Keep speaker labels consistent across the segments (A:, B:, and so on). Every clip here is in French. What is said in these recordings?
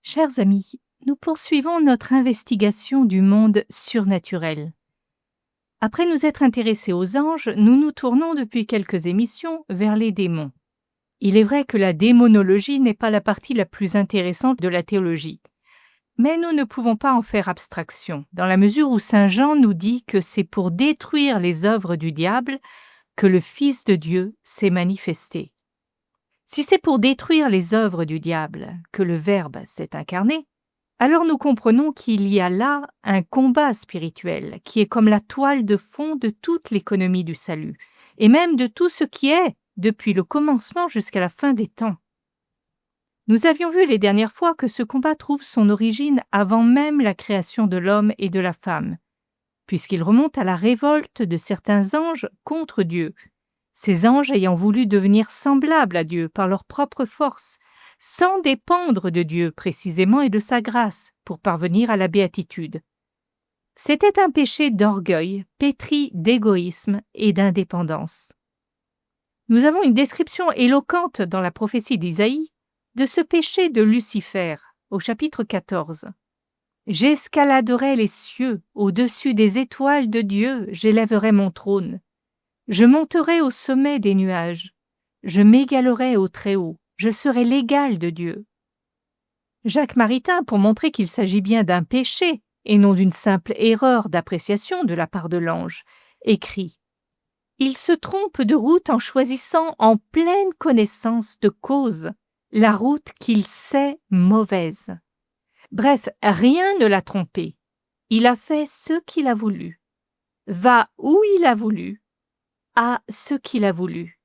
A: Chers amis, nous poursuivons notre investigation du monde surnaturel. Après nous être intéressés aux anges, nous nous tournons depuis quelques émissions vers les démons. Il est vrai que la démonologie n'est pas la partie la plus intéressante de la théologie. Mais nous ne pouvons pas en faire abstraction, dans la mesure où Saint Jean nous dit que c'est pour détruire les œuvres du diable que le Fils de Dieu s'est manifesté. Si c'est pour détruire les œuvres du diable que le Verbe s'est incarné, alors nous comprenons qu'il y a là un combat spirituel qui est comme la toile de fond de toute l'économie du salut, et même de tout ce qui est depuis le commencement jusqu'à la fin des temps. Nous avions vu les dernières fois que ce combat trouve son origine avant même la création de l'homme et de la femme, puisqu'il remonte à la révolte de certains anges contre Dieu, ces anges ayant voulu devenir semblables à Dieu par leur propre force, sans dépendre de Dieu précisément et de sa grâce pour parvenir à la béatitude. C'était un péché d'orgueil, pétri d'égoïsme et d'indépendance. Nous avons une description éloquente dans la prophétie d'Isaïe de ce péché de Lucifer, au chapitre 14. « J'escaladerai les cieux, au-dessus des étoiles de Dieu, j'élèverai mon trône. Je monterai au sommet des nuages, je m'égalerai au Très-Haut, je serai l'égal de Dieu. » Jacques Maritain, pour montrer qu'il s'agit bien d'un péché et non d'une simple erreur d'appréciation de la part de l'ange, écrit « Il se trompe de route en choisissant en pleine connaissance de cause la route qu'il sait mauvaise. Bref, rien ne l'a trompé. Il a fait ce qu'il a voulu, va où il a voulu, a ce qu'il a voulu. »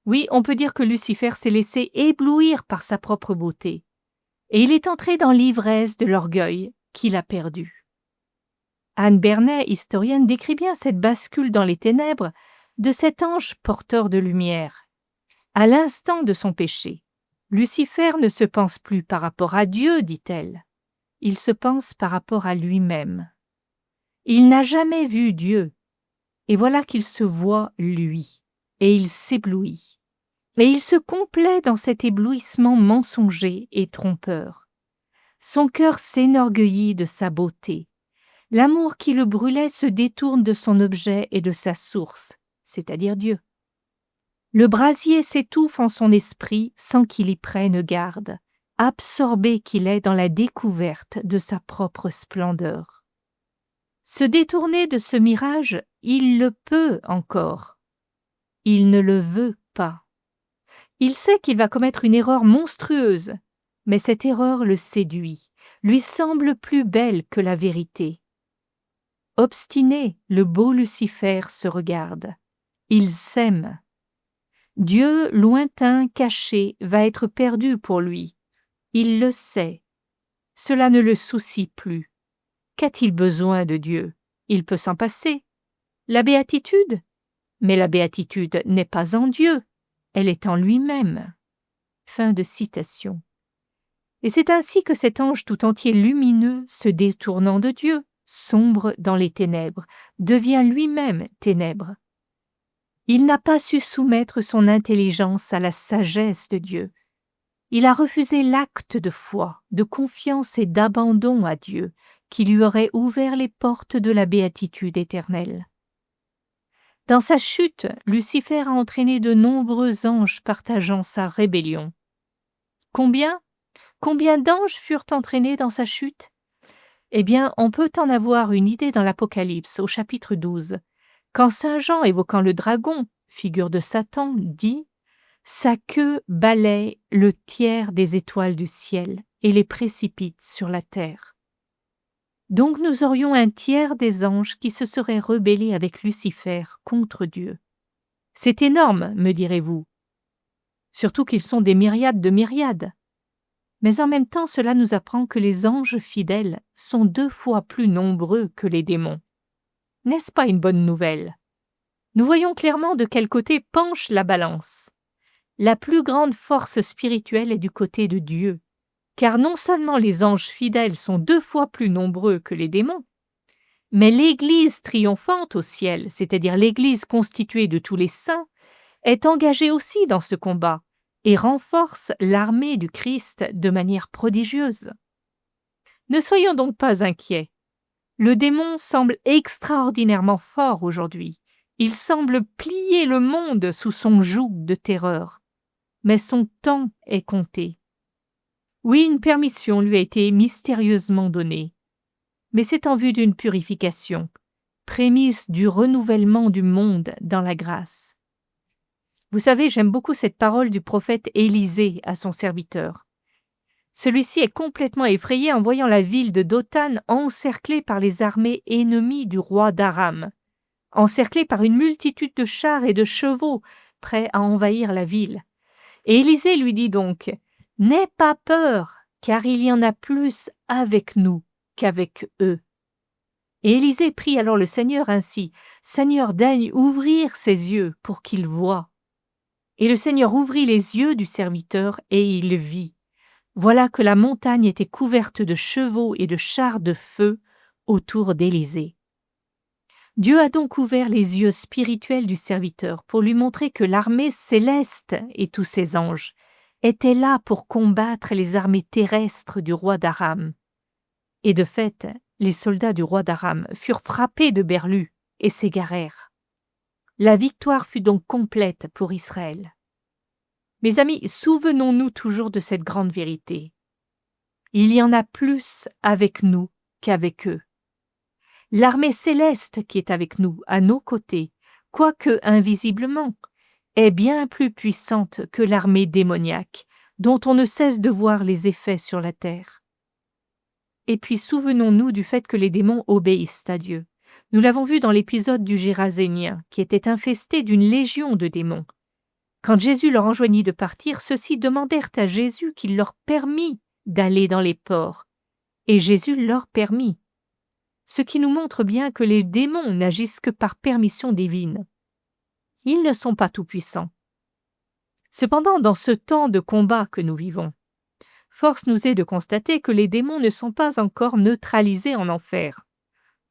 A: Oui, on peut dire que Lucifer s'est laissé éblouir par sa propre beauté, et il est entré dans l'ivresse de l'orgueil qu'il a perdu. Anne Bernet, historienne, décrit bien cette bascule dans les ténèbres de cet ange porteur de lumière. À l'instant de son péché, Lucifer ne se pense plus par rapport à Dieu, dit-elle. Il se pense par rapport à lui-même. Il n'a jamais vu Dieu, et voilà qu'il se voit lui, et il s'éblouit. Et il se complaît dans cet éblouissement mensonger et trompeur. Son cœur s'énorgueillit de sa beauté. L'amour qui le brûlait se détourne de son objet et de sa source, c'est-à-dire Dieu. Le brasier s'étouffe en son esprit sans qu'il y prenne garde, absorbé qu'il est dans la découverte de sa propre splendeur. Se détourner de ce mirage, il le peut encore. Il ne le veut pas. Il sait qu'il va commettre une erreur monstrueuse, mais cette erreur le séduit, lui semble plus belle que la vérité. Obstiné, le beau Lucifer se regarde. Il s'aime. Dieu, lointain, caché, va être perdu pour lui. Il le sait. Cela ne le soucie plus. Qu'a-t-il besoin de Dieu? Il peut s'en passer. La béatitude? Mais la béatitude n'est pas en Dieu. Elle est en lui-même. » Fin de citation. Et c'est ainsi que cet ange tout entier lumineux, se détournant de Dieu, sombre dans les ténèbres, devient lui-même ténèbres. Il n'a pas su soumettre son intelligence à la sagesse de Dieu. Il a refusé l'acte de foi, de confiance et d'abandon à Dieu, qui lui aurait ouvert les portes de la béatitude éternelle. Dans sa chute, Lucifer a entraîné de nombreux anges partageant sa rébellion. Combien d'anges furent entraînés dans sa chute? Eh bien, on peut en avoir une idée dans l'Apocalypse, au chapitre 12, quand Saint Jean, évoquant le dragon, figure de Satan, dit « Sa queue balaie le tiers des étoiles du ciel et les précipite sur la terre. » Donc nous aurions un tiers des anges qui se seraient rebellés avec Lucifer contre Dieu. C'est énorme, me direz-vous. Surtout qu'ils sont des myriades de myriades. Mais en même temps, cela nous apprend que les anges fidèles sont 2 fois plus nombreux que les démons. N'est-ce pas une bonne nouvelle? Nous voyons clairement de quel côté penche la balance. La plus grande force spirituelle est du côté de Dieu. Car non seulement les anges fidèles sont 2 fois plus nombreux que les démons, mais l'Église triomphante au ciel, c'est-à-dire l'Église constituée de tous les saints, est engagée aussi dans ce combat et renforce l'armée du Christ de manière prodigieuse. Ne soyons donc pas inquiets. Le démon semble extraordinairement fort aujourd'hui. Il semble plier le monde sous son joug de terreur. Mais son temps est compté. Oui, une permission lui a été mystérieusement donnée. Mais c'est en vue d'une purification, prémisse du renouvellement du monde dans la grâce. Vous savez, j'aime beaucoup cette parole du prophète Élisée à son serviteur. Celui-ci est complètement effrayé en voyant la ville de Dothan encerclée par les armées ennemies du roi d'Aram, encerclée par une multitude de chars et de chevaux prêts à envahir la ville. Et Élisée lui dit donc, « N'aie pas peur, car il y en a plus avec nous qu'avec eux. » Et Élisée prie alors le Seigneur ainsi, « Seigneur, daigne ouvrir ses yeux pour qu'il voie. » Et le Seigneur ouvrit les yeux du serviteur et il vit. Voilà que la montagne était couverte de chevaux et de chars de feu autour d'Élisée. Dieu a donc ouvert les yeux spirituels du serviteur pour lui montrer que l'armée céleste et tous ses anges étaient là pour combattre les armées terrestres du roi d'Aram. Et de fait, les soldats du roi d'Aram furent frappés de berlus et s'égarèrent. La victoire fut donc complète pour Israël. Mes amis, souvenons-nous toujours de cette grande vérité. Il y en a plus avec nous qu'avec eux. L'armée céleste qui est avec nous, à nos côtés, quoique invisiblement, est bien plus puissante que l'armée démoniaque, dont on ne cesse de voir les effets sur la terre. Et puis souvenons-nous du fait que les démons obéissent à Dieu. Nous l'avons vu dans l'épisode du Gérasénien, qui était infesté d'une légion de démons. Quand Jésus leur enjoignit de partir, ceux-ci demandèrent à Jésus qu'il leur permît d'aller dans les ports. Et Jésus leur permit. Ce qui nous montre bien que les démons n'agissent que par permission divine. Ils ne sont pas tout-puissants. Cependant, dans ce temps de combat que nous vivons, force nous est de constater que les démons ne sont pas encore neutralisés en enfer.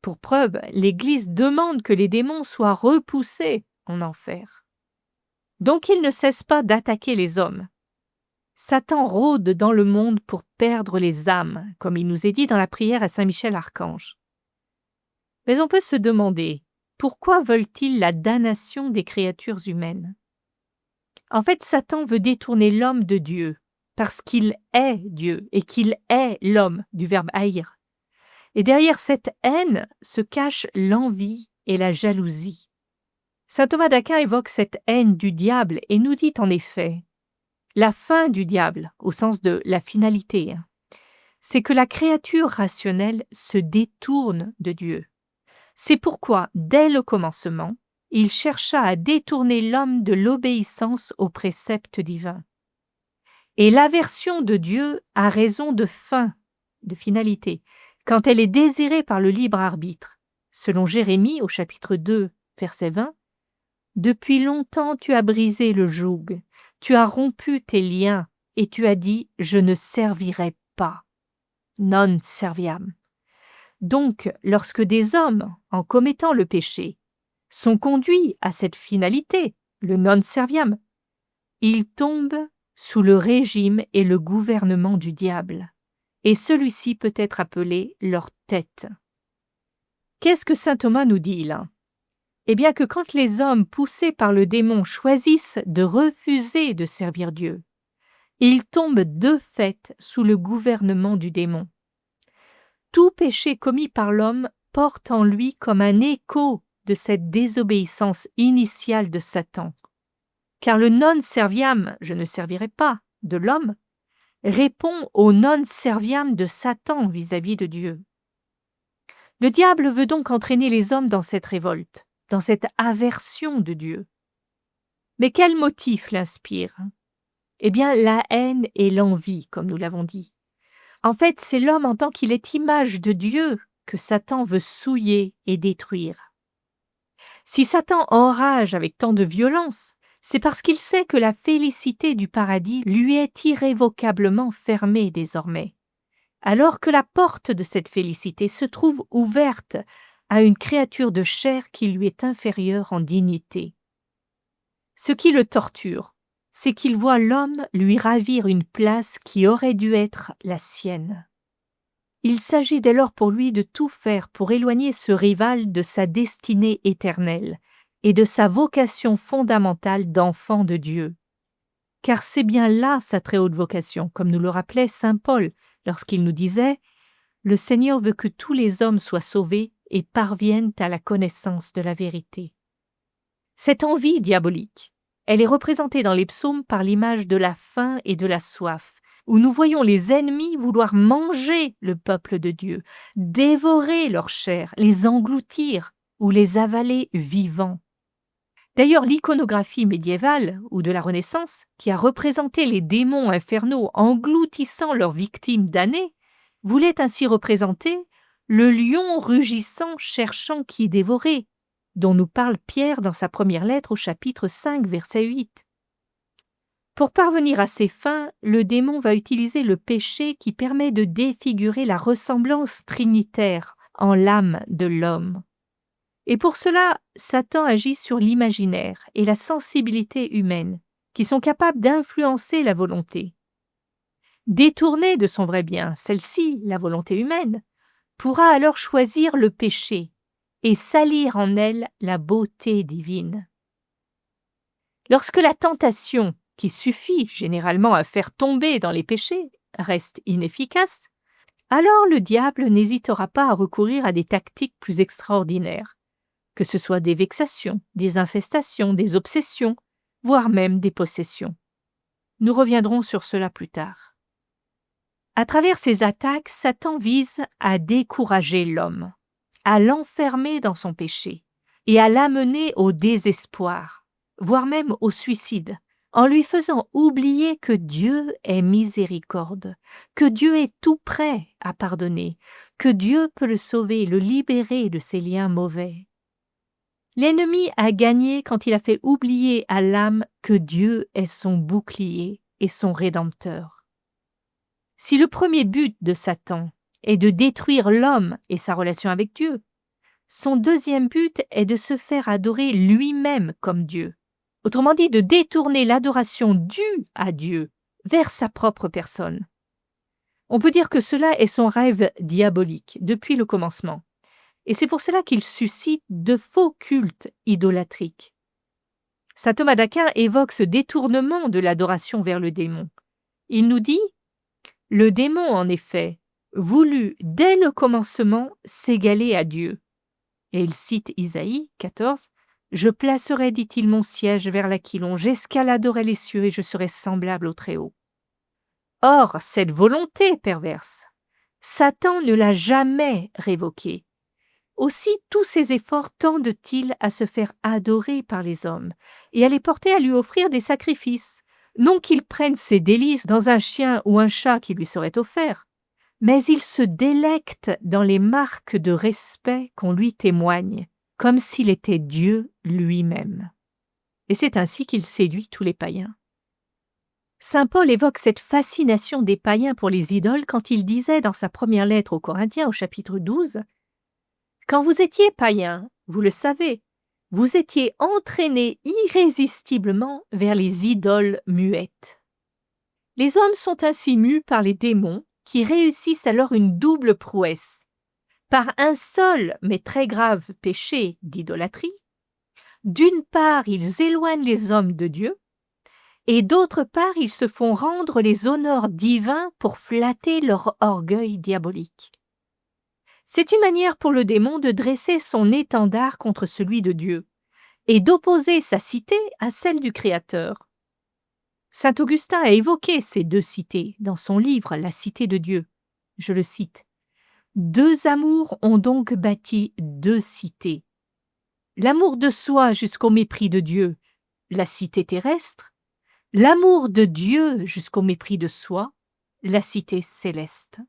A: Pour preuve, l'Église demande que les démons soient repoussés en enfer. Donc ils ne cessent pas d'attaquer les hommes. Satan rôde dans le monde pour perdre les âmes, comme il nous est dit dans la prière à Saint Michel Archange. Mais on peut se demander, pourquoi veulent-ils la damnation des créatures humaines? En fait, Satan veut détourner l'homme de Dieu, parce qu'il est Dieu et qu'il est l'homme, du verbe haïr. Et derrière cette haine se cache l'envie et la jalousie. Saint Thomas d'Aquin évoque cette haine du diable et nous dit en effet, la fin du diable, au sens de la finalité, c'est que la créature rationnelle se détourne de Dieu. C'est pourquoi, dès le commencement, il chercha à détourner l'homme de l'obéissance aux préceptes divins. Et l'aversion de Dieu a raison de fin, de finalité, quand elle est désirée par le libre arbitre. Selon Jérémie au chapitre 2, verset 20, « Depuis longtemps tu as brisé le joug, tu as rompu tes liens, et tu as dit « Je ne servirai pas ». Non serviam. Donc, lorsque des hommes, en commettant le péché, sont conduits à cette finalité, le non serviam, ils tombent sous le régime et le gouvernement du diable, et celui-ci peut être appelé leur tête. Qu'est-ce que saint Thomas nous dit là? Eh bien que quand les hommes poussés par le démon choisissent de refuser de servir Dieu, ils tombent de fait sous le gouvernement du démon. Tout péché commis par l'homme porte en lui comme un écho de cette désobéissance initiale de Satan. Car le non serviam, je ne servirai pas, de l'homme, répond au non serviam de Satan vis-à-vis de Dieu. Le diable veut donc entraîner les hommes dans cette révolte, dans cette aversion de Dieu. Mais quel motif l'inspire? Eh bien, la haine et l'envie, comme nous l'avons dit. En fait, c'est l'homme en tant qu'il est image de Dieu que Satan veut souiller et détruire. Si Satan enrage avec tant de violence, c'est parce qu'il sait que la félicité du paradis lui est irrévocablement fermée désormais, alors que la porte de cette félicité se trouve ouverte à une créature de chair qui lui est inférieure en dignité. Ce qui le torture, c'est qu'il voit l'homme lui ravir une place qui aurait dû être la sienne. Il s'agit dès lors pour lui de tout faire pour éloigner ce rival de sa destinée éternelle et de sa vocation fondamentale d'enfant de Dieu. Car c'est bien là sa très haute vocation, comme nous le rappelait saint Paul lorsqu'il nous disait « Le Seigneur veut que tous les hommes soient sauvés et parviennent à la connaissance de la vérité. » Cette envie diabolique, elle est représentée dans les psaumes par l'image de la faim et de la soif, où nous voyons les ennemis vouloir manger le peuple de Dieu, dévorer leur chair, les engloutir ou les avaler vivants. D'ailleurs, l'iconographie médiévale ou de la Renaissance, qui a représenté les démons infernaux engloutissant leurs victimes damnées, voulait ainsi représenter le lion rugissant cherchant qui dévorer, dont nous parle Pierre dans sa première lettre au chapitre 5, verset 8. Pour parvenir à ses fins, le démon va utiliser le péché qui permet de défigurer la ressemblance trinitaire en l'âme de l'homme. Et pour cela, Satan agit sur l'imaginaire et la sensibilité humaine, qui sont capables d'influencer la volonté. Détournée de son vrai bien, celle-ci, la volonté humaine, pourra alors choisir le péché et salir en elle la beauté divine. Lorsque la tentation, qui suffit généralement à faire tomber dans les péchés, reste inefficace, alors le diable n'hésitera pas à recourir à des tactiques plus extraordinaires, que ce soit des vexations, des infestations, des obsessions, voire même des possessions. Nous reviendrons sur cela plus tard. À travers ces attaques, Satan vise à décourager l'homme, à l'enfermer dans son péché et à l'amener au désespoir, voire même au suicide, en lui faisant oublier que Dieu est miséricorde, que Dieu est tout prêt à pardonner, que Dieu peut le sauver, le libérer de ses liens mauvais. L'ennemi a gagné quand il a fait oublier à l'âme que Dieu est son bouclier et son rédempteur. Si le premier but de Satan est de détruire l'homme et sa relation avec Dieu, son deuxième but est de se faire adorer lui-même comme Dieu. Autrement dit, de détourner l'adoration due à Dieu vers sa propre personne. On peut dire que cela est son rêve diabolique depuis le commencement. Et c'est pour cela qu'il suscite de faux cultes idolâtriques. Saint Thomas d'Aquin évoque ce détournement de l'adoration vers le démon. Il nous dit « Le démon, en effet, voulut dès le commencement s'égaler à Dieu. » Et il cite Isaïe 14. « Je placerai, dit-il, mon siège vers l'Aquilon, j'escaladerai les cieux et je serai semblable au Très-Haut. » Or, cette volonté perverse, Satan ne l'a jamais révoquée. Aussi, tous ses efforts tendent-ils à se faire adorer par les hommes et à les porter à lui offrir des sacrifices, non qu'il prenne ses délices dans un chien ou un chat qui lui serait offert, mais il se délecte dans les marques de respect qu'on lui témoigne, comme s'il était Dieu lui-même. Et c'est ainsi qu'il séduit tous les païens. Saint Paul évoque cette fascination des païens pour les idoles quand il disait dans sa première lettre aux Corinthiens au chapitre 12 « Quand vous étiez païens, vous le savez, vous étiez entraînés irrésistiblement vers les idoles muettes. » Les hommes sont ainsi mus par les démons qui réussissent alors une double prouesse. Par un seul mais très grave péché d'idolâtrie, d'une part ils éloignent les hommes de Dieu, et d'autre part ils se font rendre les honneurs divins pour flatter leur orgueil diabolique. C'est une manière pour le démon de dresser son étendard contre celui de Dieu et d'opposer sa cité à celle du Créateur. Saint Augustin a évoqué ces deux cités dans son livre La Cité de Dieu. Je le cite. « Deux amours ont donc bâti deux cités. L'amour de soi jusqu'au mépris de Dieu, la cité terrestre, l'amour de Dieu jusqu'au mépris de soi, la cité céleste. »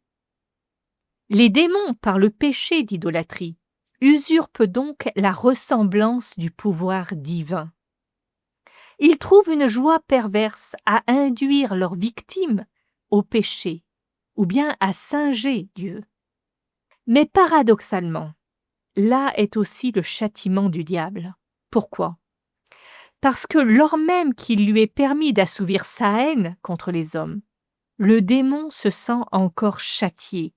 A: Les démons, par le péché d'idolâtrie, usurpent donc la ressemblance du pouvoir divin. Ils trouvent une joie perverse à induire leurs victimes au péché, ou bien à singer Dieu. Mais paradoxalement, là est aussi le châtiment du diable. Pourquoi ? parce que lors même qu'il lui est permis d'assouvir sa haine contre les hommes, le démon se sent encore châtié,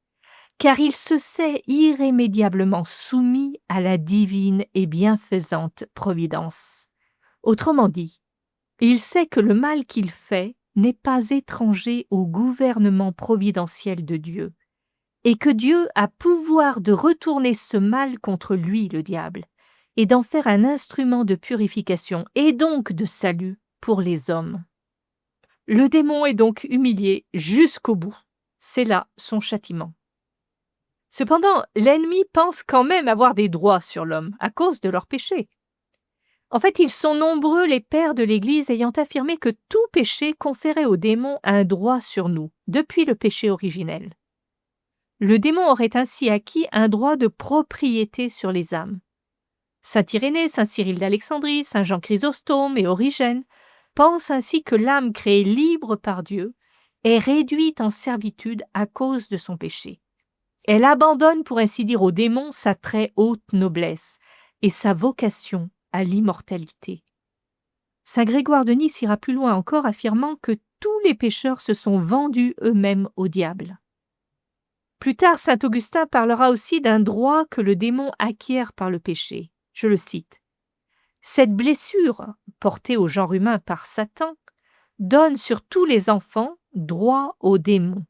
A: car il se sait irrémédiablement soumis à la divine et bienfaisante providence. Autrement dit, il sait que le mal qu'il fait n'est pas étranger au gouvernement providentiel de Dieu, et que Dieu a pouvoir de retourner ce mal contre lui, le diable, et d'en faire un instrument de purification et donc de salut pour les hommes. Le démon est donc humilié jusqu'au bout. C'est là son châtiment. Cependant, l'ennemi pense quand même avoir des droits sur l'homme à cause de leur péché. En fait, ils sont nombreux les pères de l'Église ayant affirmé que tout péché conférait au démon un droit sur nous, depuis le péché originel. Le démon aurait ainsi acquis un droit de propriété sur les âmes. Saint Irénée, Saint Cyril d'Alexandrie, Saint Jean Chrysostome et Origène pensent ainsi que l'âme créée libre par Dieu est réduite en servitude à cause de son péché. Elle abandonne, pour ainsi dire, au démon sa très haute noblesse et sa vocation à l'immortalité. Saint Grégoire de Nice ira plus loin encore, affirmant que tous les pécheurs se sont vendus eux-mêmes au diable. Plus tard, saint Augustin parlera aussi d'un droit que le démon acquiert par le péché. Je le cite. « Cette blessure, portée au genre humain par Satan, donne sur tous les enfants droit au démon,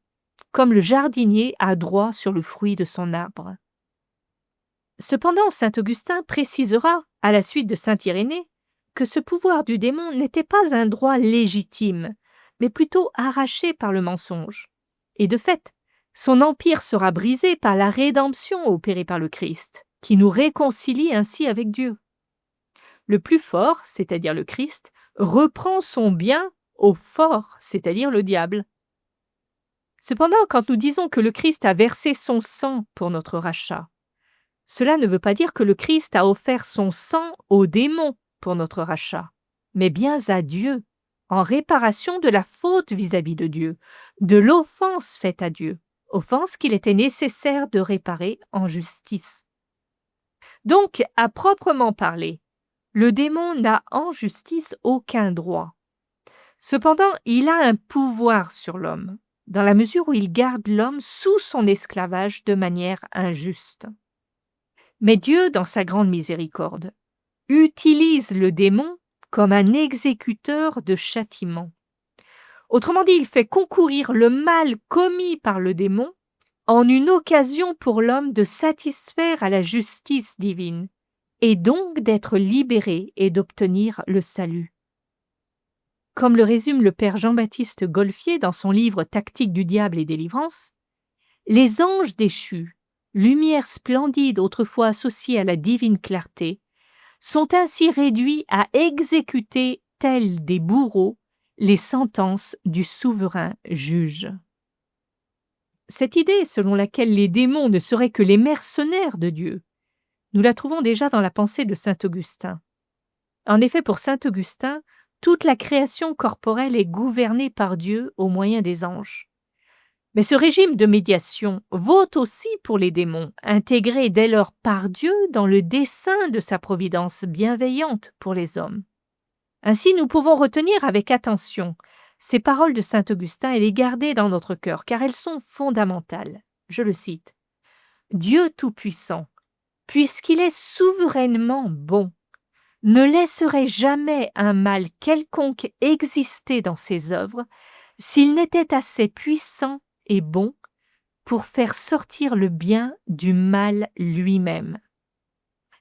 A: comme le jardinier a droit sur le fruit de son arbre. » Cependant, saint Augustin précisera, à la suite de saint Irénée, que ce pouvoir du démon n'était pas un droit légitime, mais plutôt arraché par le mensonge. Et de fait, son empire sera brisé par la rédemption opérée par le Christ, qui nous réconcilie ainsi avec Dieu. Le plus fort, c'est-à-dire le Christ, reprend son bien au fort, c'est-à-dire le diable. Cependant, quand nous disons que le Christ a versé son sang pour notre rachat, cela ne veut pas dire que le Christ a offert son sang au démon pour notre rachat, mais bien à Dieu, en réparation de la faute vis-à-vis de Dieu, de l'offense faite à Dieu, offense qu'il était nécessaire de réparer en justice. Donc, à proprement parler, le démon n'a en justice aucun droit. Cependant, il a un pouvoir sur l'homme, dans la mesure où il garde l'homme sous son esclavage de manière injuste. Mais Dieu, dans sa grande miséricorde, utilise le démon comme un exécuteur de châtiment. Autrement dit, il fait concourir le mal commis par le démon en une occasion pour l'homme de satisfaire à la justice divine, et donc d'être libéré et d'obtenir le salut. Comme le résume le père Jean-Baptiste Golfier dans son livre Tactique du diable et délivrance, les anges déchus, lumière splendide autrefois associée à la divine clarté, sont ainsi réduits à exécuter, tels des bourreaux, les sentences du souverain juge. Cette idée selon laquelle les démons ne seraient que les mercenaires de Dieu, nous la trouvons déjà dans la pensée de saint Augustin. En effet, pour saint Augustin, toute la création corporelle est gouvernée par Dieu au moyen des anges. Mais ce régime de médiation vaut aussi pour les démons, intégrés dès lors par Dieu dans le dessein de sa providence bienveillante pour les hommes. Ainsi, nous pouvons retenir avec attention ces paroles de saint Augustin et les garder dans notre cœur, car elles sont fondamentales. Je le cite. « Dieu Tout-Puissant, puisqu'il est souverainement bon, ne laisserait jamais un mal quelconque exister dans ses œuvres s'il n'était assez puissant et bon pour faire sortir le bien du mal lui-même.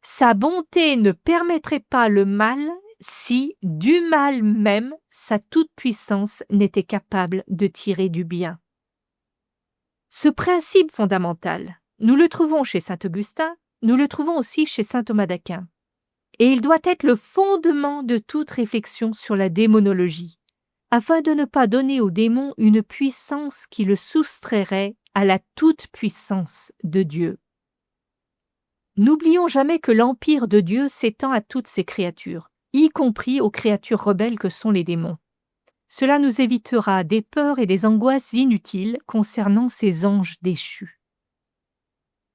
A: Sa bonté ne permettrait pas le mal si, du mal même, sa toute-puissance n'était capable de tirer du bien. » Ce principe fondamental, nous le trouvons chez saint Augustin, nous le trouvons aussi chez saint Thomas d'Aquin. Et il doit être le fondement de toute réflexion sur la démonologie, afin de ne pas donner au démon une puissance qui le soustrairait à la toute-puissance de Dieu. N'oublions jamais que l'empire de Dieu s'étend à toutes ses créatures, y compris aux créatures rebelles que sont les démons. Cela nous évitera des peurs et des angoisses inutiles concernant ces anges déchus.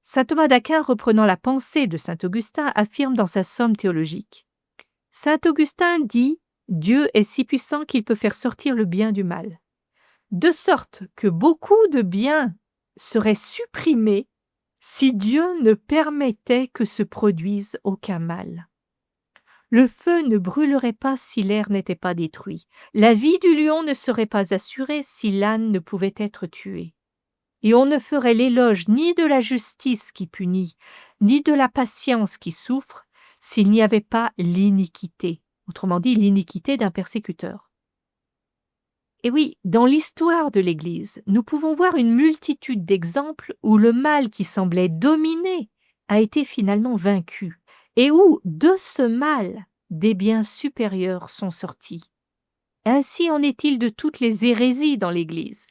A: Saint Thomas d'Aquin, reprenant la pensée de saint Augustin, affirme dans sa Somme théologique : Saint Augustin dit « Dieu est si puissant qu'il peut faire sortir le bien du mal », de sorte que beaucoup de biens seraient supprimés si Dieu ne permettait que se produise aucun mal. Le feu ne brûlerait pas si l'air n'était pas détruit. La vie du lion ne serait pas assurée si l'âne ne pouvait être tué. Et on ne ferait l'éloge ni de la justice qui punit, ni de la patience qui souffre, s'il n'y avait pas l'iniquité, autrement dit l'iniquité d'un persécuteur. Et oui, dans l'histoire de l'Église, nous pouvons voir une multitude d'exemples où le mal qui semblait dominer a été finalement vaincu, et où, de ce mal, des biens supérieurs sont sortis. Ainsi en est-il de toutes les hérésies dans l'Église,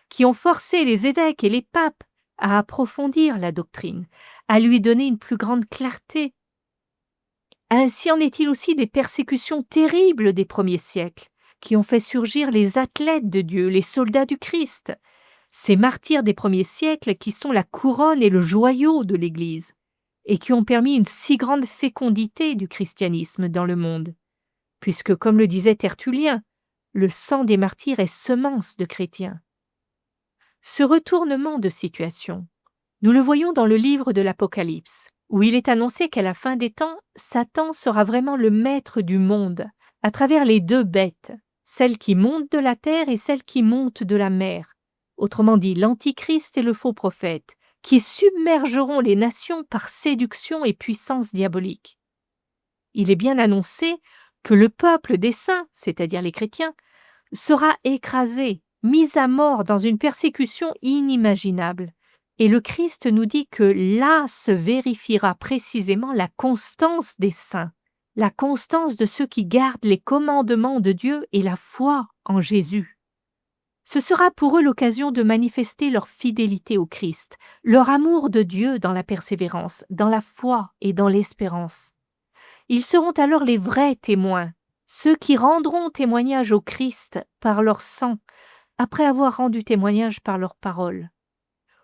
A: qui ont forcé les évêques et les papes à approfondir la doctrine, à lui donner une plus grande clarté. Ainsi en est-il aussi des persécutions terribles des premiers siècles, qui ont fait surgir les athlètes de Dieu, les soldats du Christ, ces martyrs des premiers siècles qui sont la couronne et le joyau de l'Église, et qui ont permis une si grande fécondité du christianisme dans le monde, puisque, comme le disait Tertullien, le sang des martyrs est semence de chrétiens. Ce retournement de situation, nous le voyons dans le livre de l'Apocalypse, où il est annoncé qu'à la fin des temps, Satan sera vraiment le maître du monde, à travers les deux bêtes, celle qui monte de la terre et celle qui monte de la mer, autrement dit l'Antichrist et le faux prophète, qui submergeront les nations par séduction et puissance diabolique. Il est bien annoncé que le peuple des saints, c'est-à-dire les chrétiens, sera écrasé, mis à mort dans une persécution inimaginable. Et le Christ nous dit que là se vérifiera précisément la constance des saints, la constance de ceux qui gardent les commandements de Dieu et la foi en Jésus. Ce sera pour eux l'occasion de manifester leur fidélité au Christ, leur amour de Dieu dans la persévérance, dans la foi et dans l'espérance. Ils seront alors les vrais témoins, ceux qui rendront témoignage au Christ par leur sang, après avoir rendu témoignage par leurs paroles.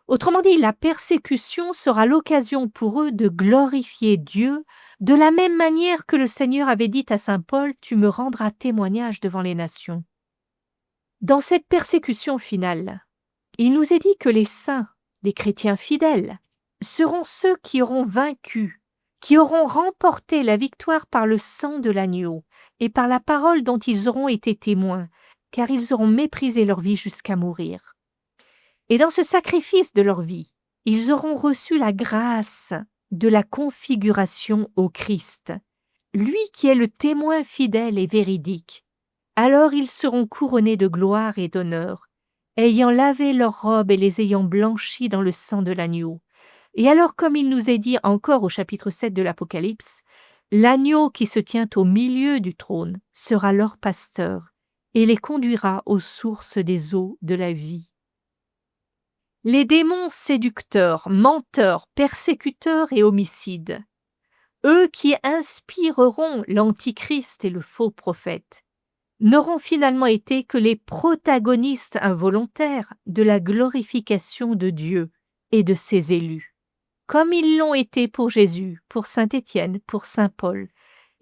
A: Autrement dit, la persécution sera l'occasion pour eux de glorifier Dieu de la même manière que le Seigneur avait dit à saint Paul « Tu me rendras témoignage devant les nations ». Dans cette persécution finale, il nous est dit que les saints, les chrétiens fidèles, seront ceux qui auront vaincu, qui auront remporté la victoire par le sang de l'agneau et par la parole dont ils auront été témoins, car ils auront méprisé leur vie jusqu'à mourir. Et dans ce sacrifice de leur vie, ils auront reçu la grâce de la configuration au Christ, lui qui est le témoin fidèle et véridique. Alors ils seront couronnés de gloire et d'honneur, ayant lavé leurs robes et les ayant blanchis dans le sang de l'agneau. Et alors, comme il nous est dit encore au chapitre 7 de l'Apocalypse, l'agneau qui se tient au milieu du trône sera leur pasteur et les conduira aux sources des eaux de la vie. Les démons séducteurs, menteurs, persécuteurs et homicides, eux qui inspireront l'Antichrist et le faux prophète, n'auront finalement été que les protagonistes involontaires de la glorification de Dieu et de ses élus, comme ils l'ont été pour Jésus, pour saint Étienne, pour saint Paul,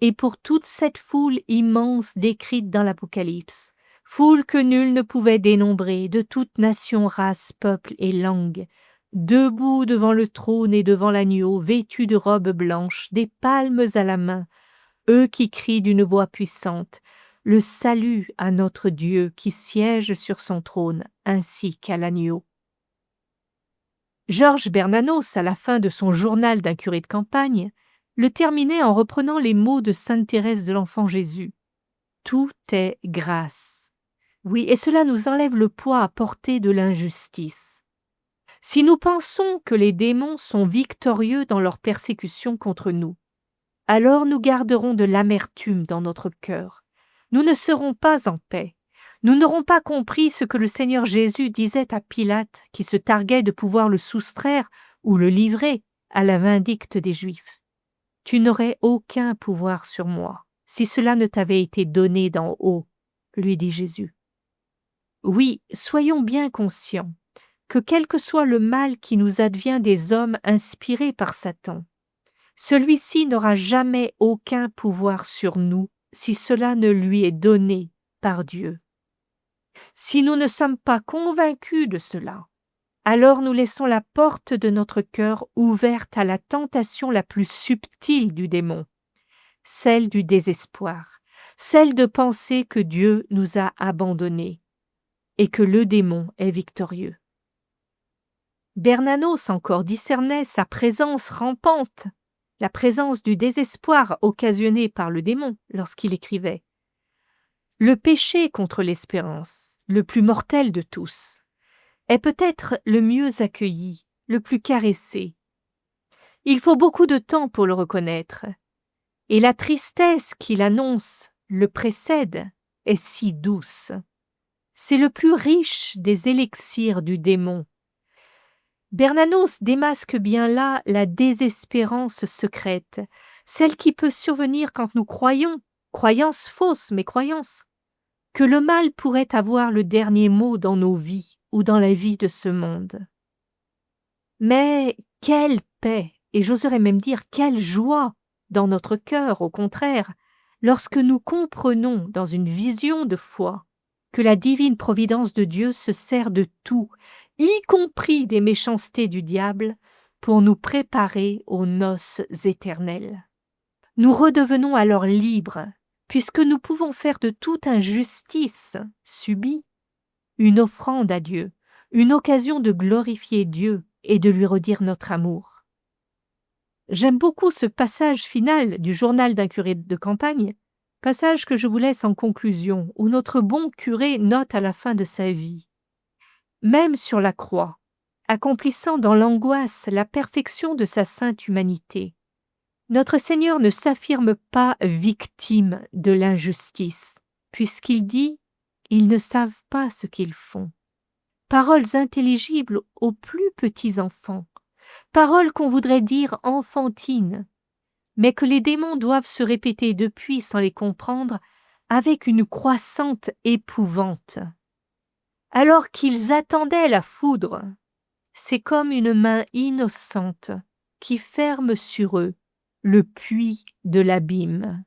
A: et pour toute cette foule immense décrite dans l'Apocalypse, foule que nul ne pouvait dénombrer, de toute nation, race, peuple et langue, debout devant le trône et devant l'agneau, vêtus de robes blanches, des palmes à la main, eux qui crient d'une voix puissante, le salut à notre Dieu qui siège sur son trône, ainsi qu'à l'agneau. Georges Bernanos, à la fin de son journal d'un curé de campagne, le terminait en reprenant les mots de sainte Thérèse de l'Enfant Jésus. « Tout est grâce ». Oui, et cela nous enlève le poids à porter de l'injustice. Si nous pensons que les démons sont victorieux dans leur persécution contre nous, alors nous garderons de l'amertume dans notre cœur. Nous ne serons pas en paix. Nous n'aurons pas compris ce que le Seigneur Jésus disait à Pilate, qui se targuait de pouvoir le soustraire ou le livrer à la vindicte des Juifs. « Tu n'aurais aucun pouvoir sur moi, si cela ne t'avait été donné d'en haut, » lui dit Jésus. Oui, soyons bien conscients que quel que soit le mal qui nous advient des hommes inspirés par Satan, celui-ci n'aura jamais aucun pouvoir sur nous si cela ne lui est donné par Dieu. Si nous ne sommes pas convaincus de cela, alors nous laissons la porte de notre cœur ouverte à la tentation la plus subtile du démon, celle du désespoir, celle de penser que Dieu nous a abandonnés et que le démon est victorieux. Bernanos encore discernait sa présence rampante, la présence du désespoir occasionné par le démon lorsqu'il écrivait « Le péché contre l'espérance, le plus mortel de tous, est peut-être le mieux accueilli, le plus caressé. Il faut beaucoup de temps pour le reconnaître, et la tristesse qu'il annonce, le précède, est si douce. C'est le plus riche des élixirs du démon. Bernanos démasque bien là la désespérance secrète, celle qui peut survenir quand nous croyons, croyance fausse mais croyance, que le mal pourrait avoir le dernier mot dans nos vies ou dans la vie de ce monde. Mais quelle paix, et j'oserais même dire quelle joie dans notre cœur, au contraire, lorsque nous comprenons dans une vision de foi que la divine providence de Dieu se sert de tout, y compris des méchancetés du diable, pour nous préparer aux noces éternelles. Nous redevenons alors libres, puisque nous pouvons faire de toute injustice subie une offrande à Dieu, une occasion de glorifier Dieu et de lui redire notre amour. J'aime beaucoup ce passage final du journal d'un curé de campagne, passage que je vous laisse en conclusion, où notre bon curé note à la fin de sa vie. Même sur la croix, accomplissant dans l'angoisse la perfection de sa sainte humanité, notre Seigneur ne s'affirme pas victime de l'injustice, puisqu'il dit « Ils ne savent pas ce qu'ils font ». Paroles intelligibles aux plus petits enfants, paroles qu'on voudrait dire enfantines, mais que les démons doivent se répéter depuis sans les comprendre avec une croissante épouvante. Alors qu'ils attendaient la foudre, c'est comme une main innocente qui ferme sur eux le puits de l'abîme.